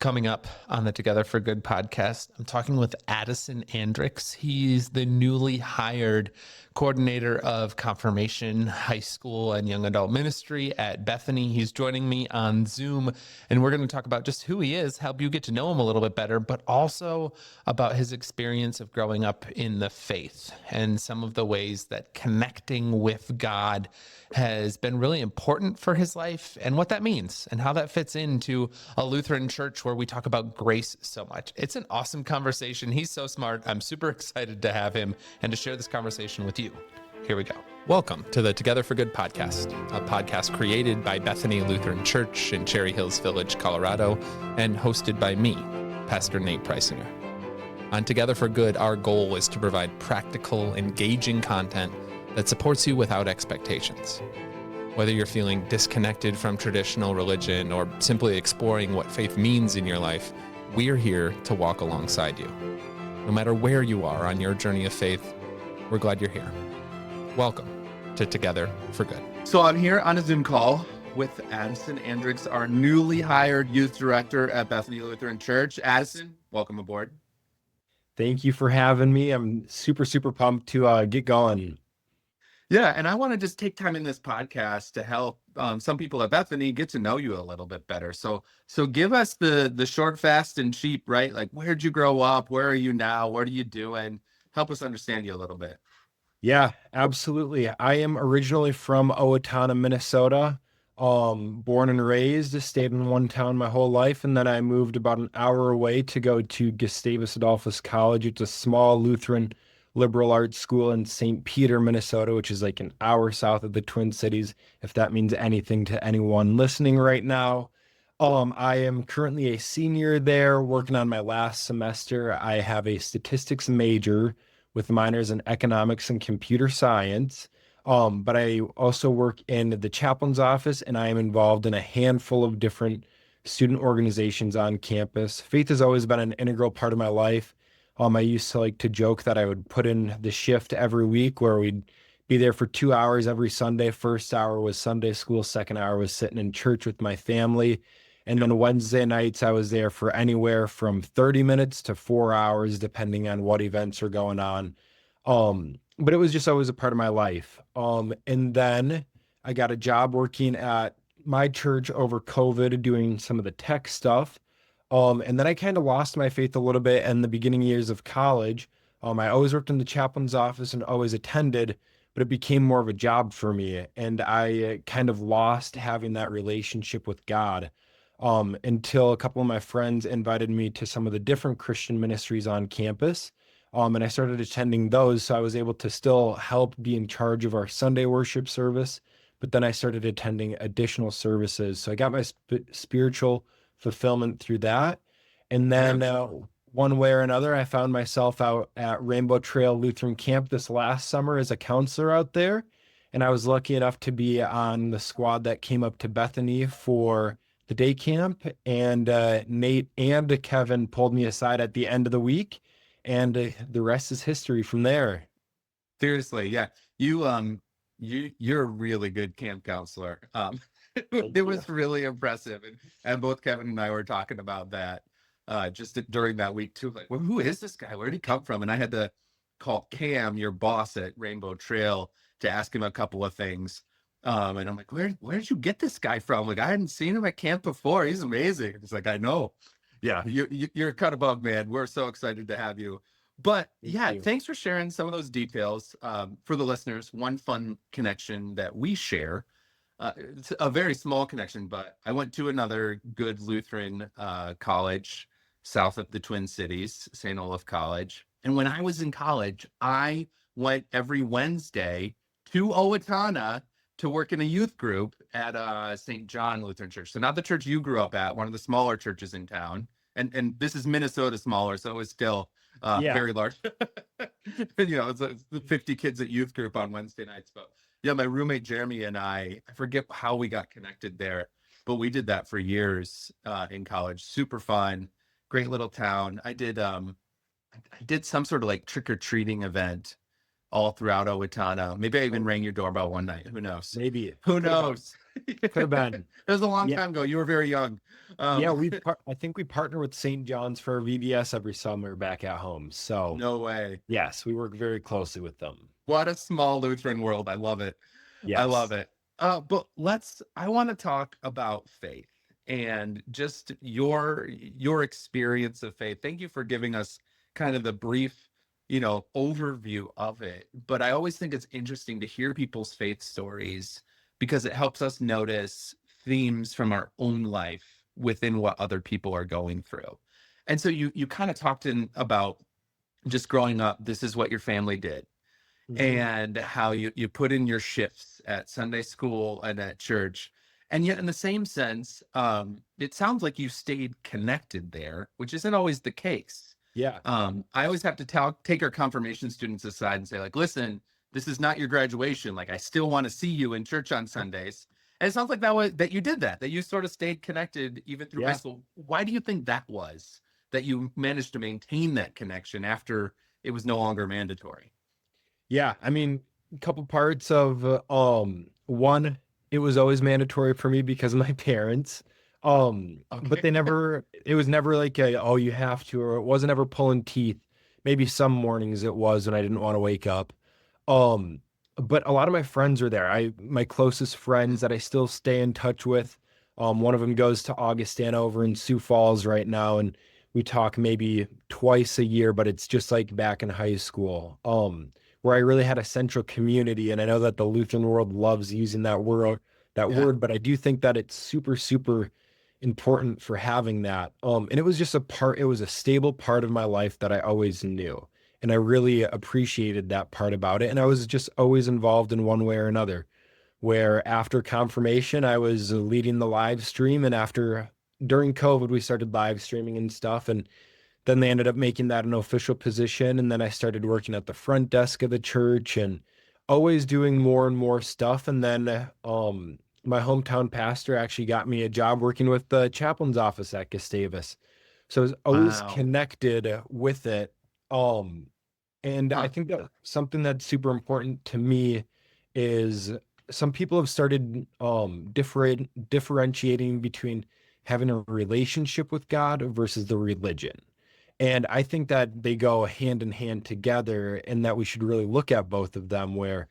Coming up on the Together for Good podcast, I'm talking with Addison Andrix. He's the newly hired coordinator of confirmation, high school, and young adult ministry at Bethany. He's joining me on Zoom, and we're going to talk about just who he is, help you get to know him a little bit better, but also about his experience of growing up in the faith and some of the ways that connecting with God has been really important for his life and what that means and how that fits into a Lutheran church where we talk about grace so much. It's an awesome conversation. He's so smart. I'm super excited to have him and to share this conversation with you. Here we go. Welcome to the Together for Good podcast, a podcast created by Bethany Lutheran Church in Cherry Hills Village, Colorado, and hosted by me, Pastor Nate Preisinger. On Together for Good, our goal is to provide practical, engaging content that supports you without expectations. Whether you're feeling disconnected from traditional religion or simply exploring what faith means in your life, we're here to walk alongside you. No matter where you are on your journey of faith, we're glad you're here. Welcome to Together for Good. So I'm here on a Zoom call with Addison Andrix, our newly hired youth director at Bethany Lutheran Church. Addison, welcome aboard. Thank you for having me. I'm super pumped to get going. Yeah, and I want to just take time in this podcast to help some people at Bethany get to know you a little bit better. So give us the short, fast, and cheap, right? Like, where'd you grow up? Where are you now? What are you doing? Help us understand you a little bit. Yeah, absolutely. I am originally from Owatonna, Minnesota. Born and raised, stayed in one town my whole life, and then I moved about an hour away to go to Gustavus Adolphus College. It's a small Lutheran liberal arts school in St. Peter, Minnesota, which is like an hour south of the Twin Cities, if that means anything to anyone listening right now. I am currently a senior there, working on my last semester. I have a statistics major with minors in economics and computer science. But I also work in the chaplain's office, and I am involved in a handful of different student organizations on campus. Faith has always been an integral part of my life. I used to like to joke that I would put in the shift every week where we'd be there for 2 hours every Sunday. First hour was Sunday school. Second hour was sitting in church with my family. And then Wednesday nights, I was there for anywhere from 30 minutes to 4 hours, depending on what events are going on. But it was just always a part of my life. And then I got a job working at my church over COVID, doing some of the tech stuff. And then I kind of lost my faith a little bit in the beginning years of college. I always worked in the chaplain's office and always attended, but it became more of a job for me. And I kind of lost having that relationship with God until a couple of my friends invited me to some of the different Christian ministries on campus. And I started attending those, so I was able to still help be in charge of our Sunday worship service. But then I started attending additional services. So I got my spiritual fulfillment through that. And then one way or another, I found myself out at Rainbow Trail Lutheran Camp this last summer as a counselor out there. And I was lucky enough to be on the squad that came up to Bethany for the day camp. And Nate and Kevin pulled me aside at the end of the week. And the rest is history from there. Seriously, yeah. You're a really good camp counselor. It was really impressive. And both Kevin and I were talking about that just during that week too. Like, well, who is this guy? Where did he come from? And I had to call Cam, your boss at Rainbow Trail, to ask him a couple of things. And I'm like, where did you get this guy from? Like, I hadn't seen him at camp before. He's amazing. He's like, I know. Yeah, you're kind of bug, man. We're so excited to have you. But yeah, thanks for sharing some of those details. For the listeners, one fun connection that we share, it's a very small connection, but I went to another good Lutheran college south of the Twin Cities, St. Olaf College. And when I was in college, I went every Wednesday to Owatonna to work in a youth group at St. John Lutheran Church. So not the church you grew up at, one of the smaller churches in town. And this is Minnesota smaller, so it was still very large. It's 50 kids at youth group on Wednesday nights. But yeah, my roommate Jeremy and I forget how we got connected there, but we did that for years in college. Super fun, great little town. I did some sort of like trick-or-treating event all throughout Owatonna. Maybe I even rang your doorbell one night. Who knows? Maybe. Who knows? Could have been. It was a long Yeah. time ago. You were very young. Yeah, I think we partner with St. John's for VBS every summer back at home. So No way. yes, we work very closely with them. What a small Lutheran world. I love it. I love Yes. it. But I want to talk about faith and just your experience of faith. Thank you for giving us kind of the brief, overview of it. But I always think it's interesting to hear people's faith stories because it helps us notice themes from our own life within what other people are going through. And so you kind of talked about just growing up, this is what your family did Mhm. and how you put in your shifts at Sunday school and at church. And yet in the same sense, it sounds like you stayed connected there, which isn't always the case. Yeah. I always have to take our confirmation students aside and say, like, listen, this is not your graduation. Like, I still want to see you in church on Sundays. And it sounds like that you did that you sort of stayed connected even through high Yeah. school. Why do you think that was, that you managed to maintain that connection after it was no longer mandatory? Yeah. I mean, a couple parts of one, it was always mandatory for me because of my parents. But Okay. it was never like oh, you have to, or it wasn't ever pulling teeth. Maybe some mornings it was when I didn't want to wake up. Um, but a lot of my friends are there. My closest friends that I still stay in touch with. One of them goes to Augustana over in Sioux Falls right now, and we talk maybe twice a year, but it's just like back in high school. Where I really had a central community, and I know that the Lutheran world loves using that Yeah. word, but I do think that it's super, super important for having that. And it was just it was a stable part of my life that I always knew. And I really appreciated that part about it. And I was just always involved in one way or another. Where after confirmation, I was leading the live stream. And during COVID, we started live streaming and stuff. And then they ended up making that an official position. And then I started working at the front desk of the church and always doing more and more stuff. And then my hometown pastor actually got me a job working with the chaplain's office at Gustavus. So I was always Wow. connected with it. Um, and I Huh. think that something that's super important to me is some people have started differentiating between having a relationship with God versus the religion. And I think that they go hand in hand together and that we should really look at both of them where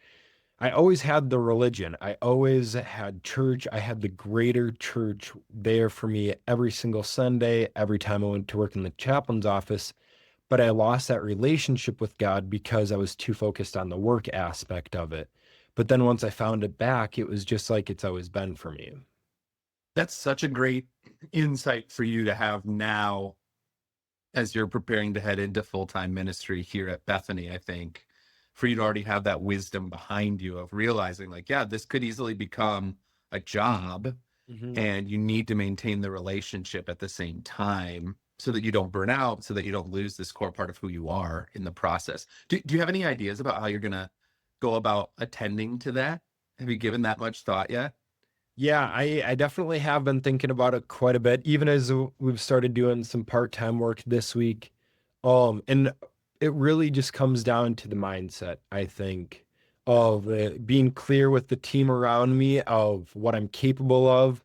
I always had the religion. I always had church. I had the greater church there for me every single Sunday, every time I went to work in the chaplain's office. But I lost that relationship with God because I was too focused on the work aspect of it. But then once I found it back, it was just like it's always been for me. That's such a great insight for you to have now as you're preparing to head into full-time ministry here at Bethany. I think for you to already have that wisdom behind you of realizing, like, yeah, this could easily become a job Mhm. and you need to maintain the relationship at the same time so that you don't burn out, so that you don't lose this core part of who you are in the process. Do you have any ideas about how you're going to go about attending to that? Have you given that much thought yet? Yeah, I definitely have been thinking about it quite a bit, even as we've started doing some part-time work this week. And it really just comes down to the mindset, I think, of being clear with the team around me of what I'm capable of,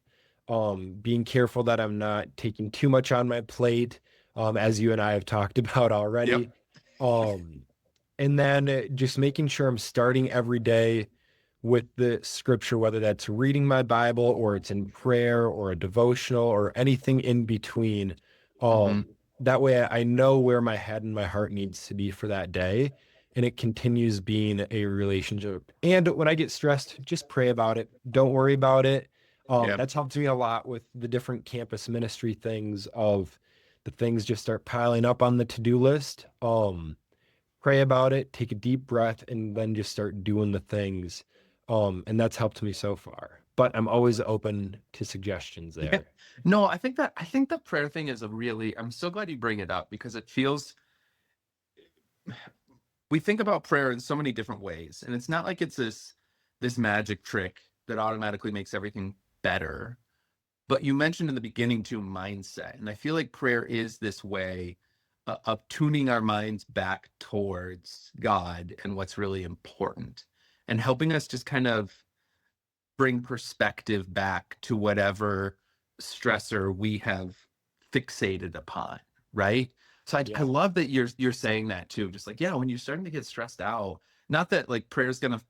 being careful that I'm not taking too much on my plate, as you and I have talked about Yep. already. Um, and then just making sure I'm starting every day with the scripture, whether that's reading my Bible or it's in prayer or a devotional or anything in between. Hmm. That way I know where my head and my heart needs to be for that day. And it continues being a relationship. And when I get stressed, just pray about it. Don't worry about it. Yep. That's helped me a lot with the different campus ministry things of the things just start piling up on the to-do list. Pray about it, take a deep breath, and then just start doing the things. And that's helped me so far. But I'm always open to suggestions Yeah. there. No, I think the prayer thing is I'm so glad you bring it up because it feels, we think about prayer in so many different ways, and it's not like it's this magic trick that automatically makes everything better. But you mentioned in the beginning too mindset, and I feel like prayer is this way of tuning our minds back towards God and what's really important, and helping us just kind of bring perspective back to whatever stressor we have fixated upon, right? So I Yeah. love that you're saying that too. Just like, yeah, when you're starting to get stressed out, not that like prayer's gonna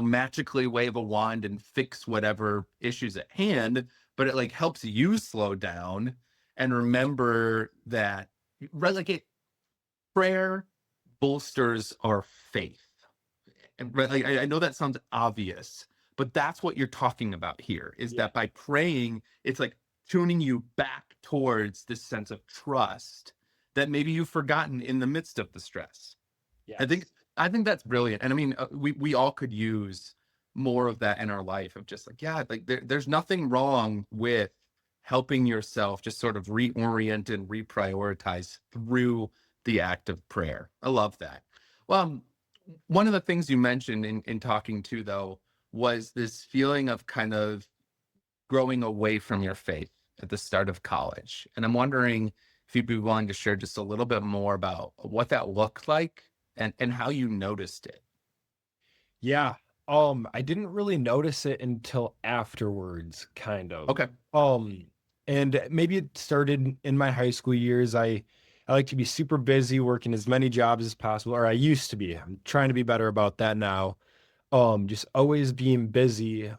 magically wave a wand and fix whatever issues at hand, but it like helps you slow down and remember that, right? Like prayer bolsters our faith. And right, like, I know that sounds obvious, but that's what you're talking about here, is Yeah. that by praying, it's like tuning you back towards this sense of trust that maybe you've forgotten in the midst of the stress. I think Yes. I think that's brilliant. And I mean, we all could use more of that in our life, of just like, yeah, like there's nothing wrong with helping yourself just sort of reorient and reprioritize through the act of prayer. I love that. Well, one of the things you mentioned in talking to, though, was this feeling of kind of growing away from your faith at the start of college. And I'm wondering if you'd be willing to share just a little bit more about what that looked like and how you noticed it. Yeah. I didn't really notice it until afterwards, kind of. Okay. Um, and maybe it started in my high school years. I like to be super busy, working as many jobs as possible, or I used to be. I'm trying to be better about that now. Just always being busy,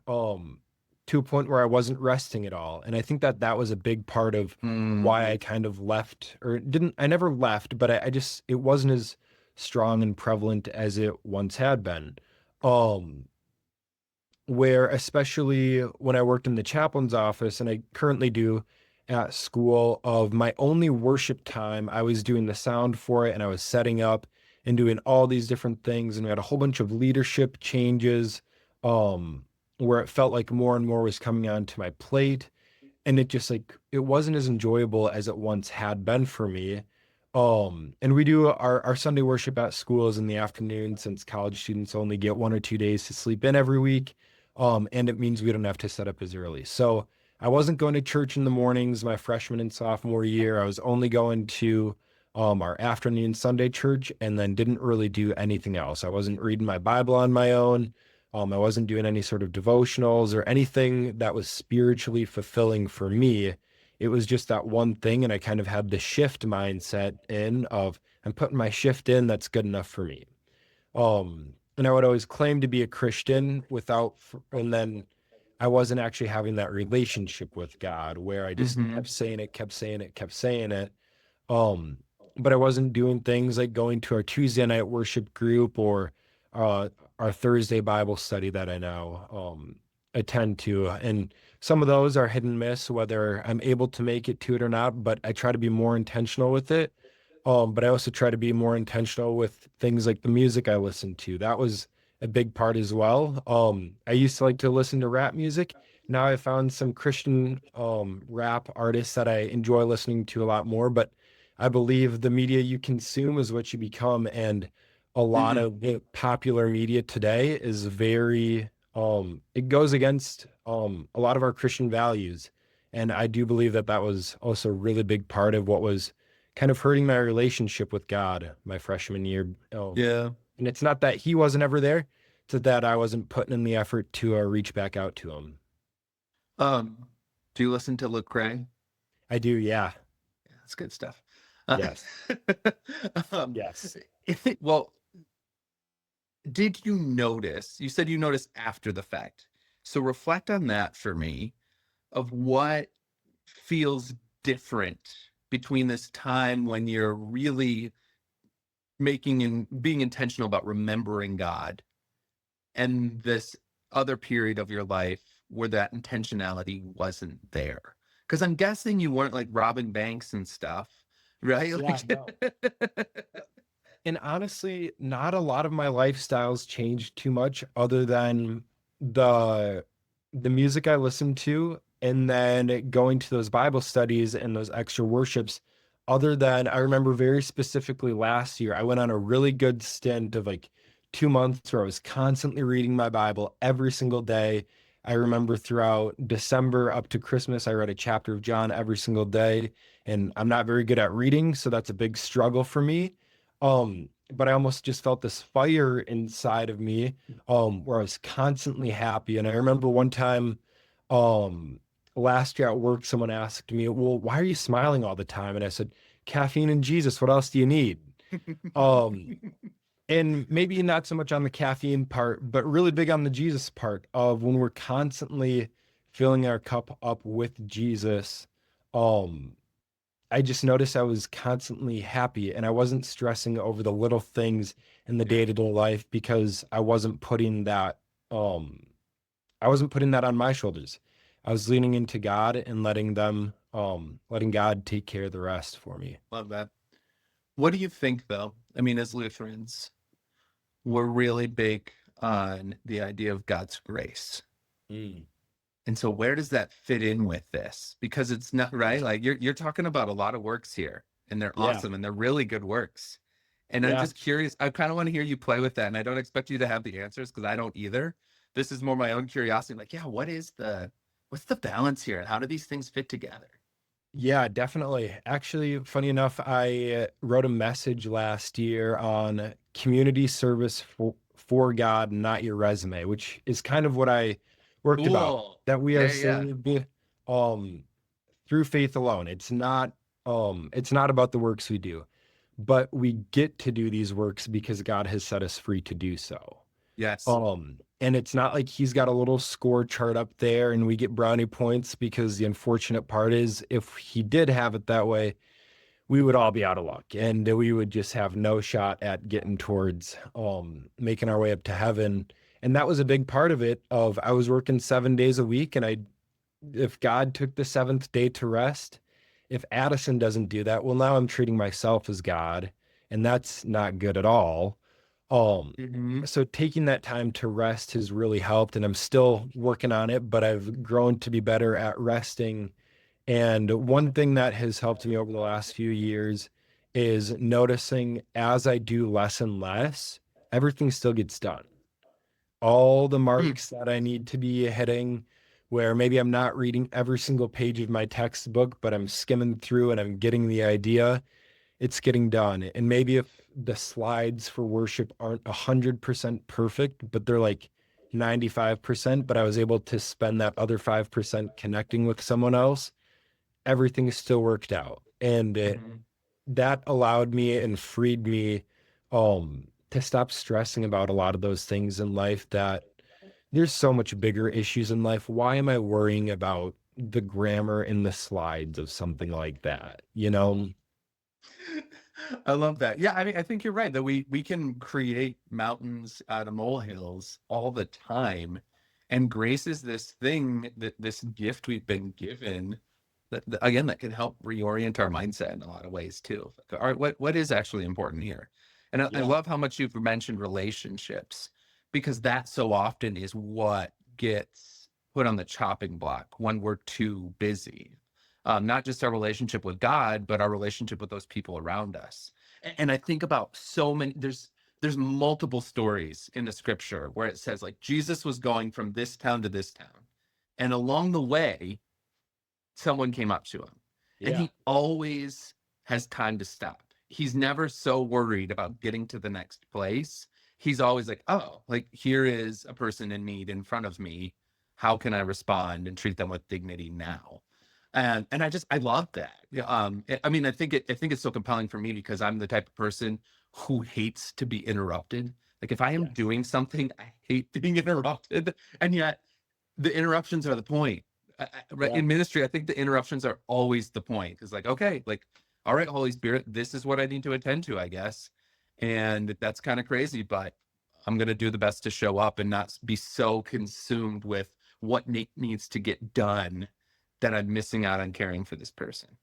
to a point where I wasn't resting at all. And I think that that was a big part of Mm, why I kind of left, or didn't, I never left, but I just, it wasn't as strong and prevalent as it once had been. Um, where especially when I worked in the chaplain's office, and I currently do at school, of my only worship time, I was doing the sound for it and I was setting up and doing all these different things. And we had a whole bunch of leadership changes, where it felt like more and more was coming onto my plate. And it just like, it wasn't as enjoyable as it once had been for me. And we do our Sunday worship at schools in the afternoon, since college students only get 1 or 2 days to sleep in every week. And it means we don't have to set up as early. So I wasn't going to church in the mornings my freshman and sophomore year. I was only going to our afternoon Sunday church, and then didn't really do anything else. I wasn't reading my Bible on my own. I wasn't doing any sort of devotionals or anything that was spiritually fulfilling for me. It was just that one thing. And I kind of had the shift mindset in of, I'm putting my shift in, that's good enough for me. And I would always claim to be a Christian without, and then I wasn't actually having that relationship with God, where I just mhm. kept saying it, kept saying it, kept saying it. Um, but I wasn't doing things like going to our Tuesday night worship group, or uh, our Thursday Bible study that I now attend to. And some of those are hit and miss, whether I'm able to make it to it or not, but I try to be more intentional with it. But I also try to be more intentional with things like the music I listen to. That was a big part as well. I used to like to listen to rap music. Now I found some Christian rap artists that I enjoy listening to a lot more, but I believe the media you consume is what you become. And a lot Mm, of the popular media today is very, it goes against a lot of our Christian values. And I do believe that that was also a really big part of what was kind of hurting my relationship with God my freshman year. yeah. And it's not that he wasn't ever there, it's that I wasn't putting in the effort to reach back out to him. Do you listen to Lecrae? I do, yeah. Yeah, that's good stuff. Yes. Um, Yes. well, did you notice? You said you noticed after the fact. So reflect on that for me, of what feels different between this time when you're really making and being intentional about remembering God, and this other period of your life where that intentionality wasn't there. Because I'm guessing you weren't like robbing banks and stuff, right? Yeah, no. And honestly, not a lot of my lifestyles changed too much, other than the the music I listened to, and then going to those Bible studies and those extra worships. Other than, I remember very specifically last year, I went on a really good stint of like 2 months where I was constantly reading my Bible every single day. I remember throughout December up to Christmas, I read a chapter of John every single day. And I'm not very good at reading, so that's a big struggle for me. but I almost just felt this fire inside of me, where I was constantly happy. And I remember one time, um, last year at work, someone asked me, well, why are you smiling all the time? And I said, caffeine and Jesus, what else do you need? Um, and maybe not so much on the caffeine part, but really big on the Jesus part of when we're constantly filling our cup up with Jesus. Um, I just noticed I was constantly happy and I wasn't stressing over the little things in the Yeah. day-to-day life because um I wasn't putting that on my shoulders. I was leaning into God and letting God take care of the rest for me. Love that. What do you think, though? I mean, as Lutherans, we're really big on the idea of God's grace. Mm. And so where does that fit in with this? Because it's not right. Like you're talking about a lot of works here, and they're Yeah. awesome and they're really good works. And I'm Yeah. just curious. I kind of want to hear you play with that. And I don't expect you to have the answers because I don't either. This is more my own curiosity. Like, yeah, what's the balance here? And how do these things fit together? Yeah, definitely. Actually, funny enough, I wrote a message last year on community service for God, not your resume, which is kind of what I worked about. Cool. That we are Yeah, yeah. saved um through faith alone. It's not about the works we do, but we get to do these works because God has set us free to do so. Yes. And it's not like he's got a little score chart up there and we get brownie points, because the unfortunate part is if he did have it that way, we would all be out of luck and we would just have no shot at getting towards making our way up to heaven. And that was a big part of it. Of I was working 7 days a week, and if God took the seventh day to rest, if Addison doesn't do that, well, now I'm treating myself as God, and that's not good at all. Mhm. So taking that time to rest has really helped, and I'm still working on it, but I've grown to be better at resting. And one thing that has helped me over the last few years is noticing as I do less and less, everything still gets done. All the Hmm. marks that I need to be hitting, where maybe I'm not reading every single page of my textbook, but I'm skimming through and I'm getting the idea, it's getting done. And maybe if the slides for worship aren't 100% perfect, but they're like 95%, but I was able to spend that other 5% connecting with someone else, everything is still worked out. And Mhm. that allowed me and freed me to stop stressing about a lot of those things in life. That there's so much bigger issues in life. Why am I worrying about the grammar in the slides of something like that? You know? I love that. Yeah, I mean, I think you're right that we can create mountains out of molehills all the time, and grace is this thing that this gift we've been given that again that can help reorient our mindset in a lot of ways too. Like, all right, what is actually important here? And I Yeah. love how much you've mentioned relationships, because that so often is what gets put on the chopping block when we're too busy. Not just our relationship with God, but our relationship with those people around us. And I think about so many, there's multiple stories in the scripture where it says like Jesus was going from this town to this town. And along the way, someone came up to him, and Yeah. he always has time to stop. He's never so worried about getting to the next place. He's always like, oh, like here is a person in need in front of me. How can I respond and treat them with dignity now? And I love that. Yeah. I mean, I think it's so compelling for me because I'm the type of person who hates to be interrupted. Like if I am Yes. doing something, I hate being interrupted, and yet the interruptions are the point. Yeah. In ministry, I think the interruptions are always the point. It's like, okay, like, all right, Holy Spirit, this is what I need to attend to, I guess. And that's kind of crazy, but I'm going to do the best to show up and not be so consumed with what needs to get done that I'm missing out on caring for this person.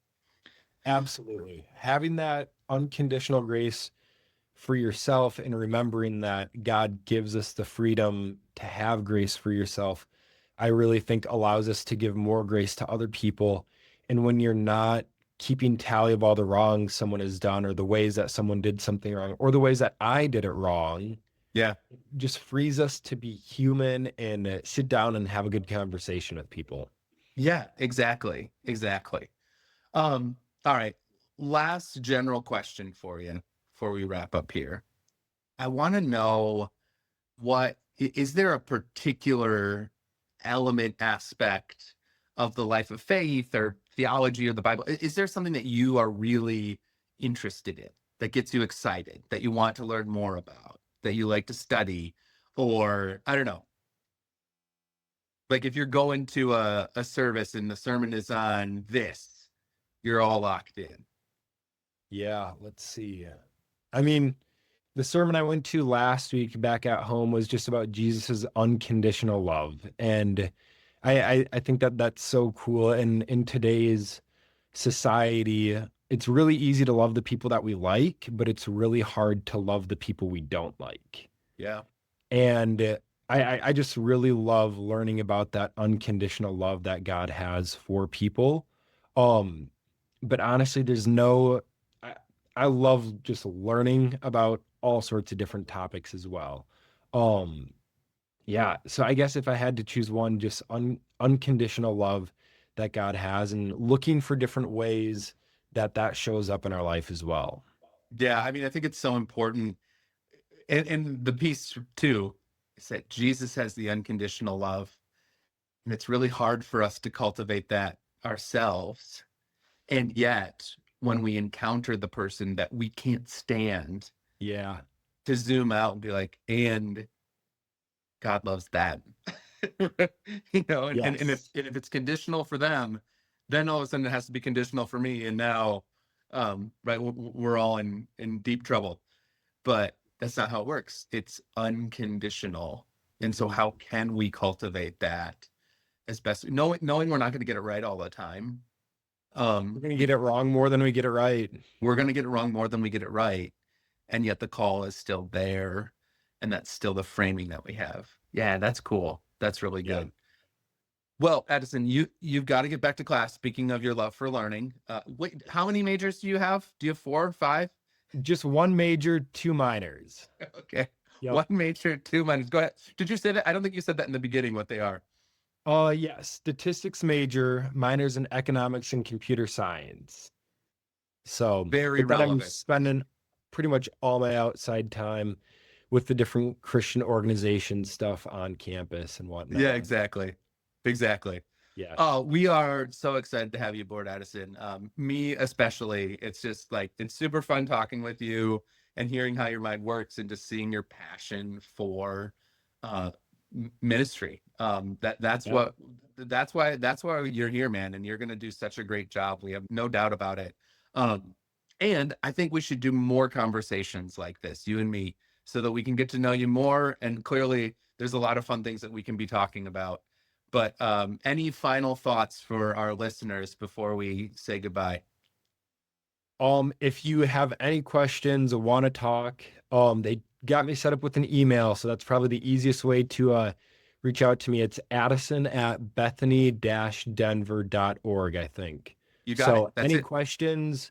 Absolutely. Having that unconditional grace for yourself and remembering that God gives us the freedom to have grace for yourself, I really think allows us to give more grace to other people. And when you're not keeping tally of all the wrongs someone has done, or the ways that someone did something wrong, or the ways that I did it wrong, Yeah. just frees us to be human and sit down and have a good conversation with people. Yeah, exactly. Exactly. All right. Last general question for you before we wrap up here. I want to know is there a particular element aspect of the life of faith or theology or the Bible? Is there something that you are really interested in that gets you excited, that you want to learn more about, that you like to study? Or I don't know, like if you're going to a service and the sermon is on this, you're all locked in. Yeah, let's see. I mean, the sermon I went to last week back at home was just about Jesus's unconditional love. And I think that that's so cool. And in today's society, it's really easy to love the people that we like, but it's really hard to love the people we don't like. Yeah. And I just really love learning about that unconditional love that God has for people. But honestly, I love just learning about all sorts of different topics as well. Yeah, so I guess if I had to choose one, just unconditional love that God has, and looking for different ways that that shows up in our life as well. Yeah. I mean, I think it's so important. And the piece too is that Jesus has the unconditional love. And it's really hard for us to cultivate that ourselves. And yet, when we encounter the person that we can't stand, Yeah, to zoom out and be like, and God loves that. You know, and yes, if it's conditional for them, then all of a sudden it has to be conditional for me. And now, right, we're all in deep trouble. But that's not how it works. It's unconditional. And so how can we cultivate that as best, knowing we're not going to get it right all the time. we're going to get it wrong more than we get it right. We're going to get it wrong more than we get it right. And yet the call is still there. And that's still the framing that we have. Yeah, that's cool. That's really good. Yeah. Well, Addison, you've got to get back to class. Speaking of your love for learning, wait, how many majors do you have? Do you have 4 or 5? Just one major, 2 minors. Okay. Yep. 1 major, 2 minors. Go ahead. Did you say that? I don't think you said that in the beginning, what they are. Yes, statistics major, minors in economics and computer science. So Very but then I'm relevant. spending pretty much all my outside time with the different Christian organization stuff on campus and whatnot. Yeah, exactly. Exactly. Yes. Oh, we are so excited to have you aboard, Addison. Me especially. It's just like, it's super fun talking with you and hearing how your mind works and just seeing your passion for ministry. That's Yeah. that's why you're here, man. And you're going to do such a great job. We have no doubt about it. And I think we should do more conversations like this, you and me, so that we can get to know you more. And clearly there's a lot of fun things that we can be talking about. But any final thoughts for our listeners before we say goodbye? If you have any questions or want to talk, they got me set up with an email, so that's probably the easiest way to reach out to me. It's addison@bethany-denver.org, I think. You got it. That's any it. questions,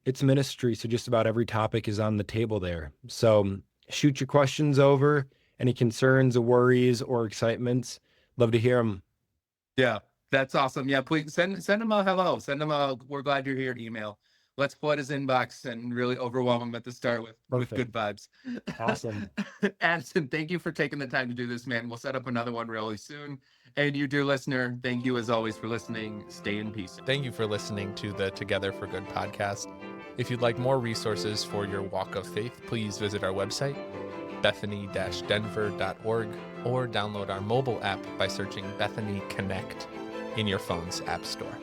it's ministry, so just about every topic is on the table there. So shoot your questions over, any concerns or worries or excitements. Love to hear them. Yeah, that's awesome. Yeah, please send him a hello. Send him a "we're glad you're here" email. Let's flood his inbox and really overwhelm him at the start with good vibes. Awesome. Addison, thank you for taking the time to do this, man. We'll set up another one really soon. And you, dear listener, thank you as always for listening. Stay in peace. Thank you for listening to the Together for Good podcast. If you'd like more resources for your walk of faith, please visit our website, bethany-denver.org, or download our mobile app by searching Bethany Connect in your phone's app store.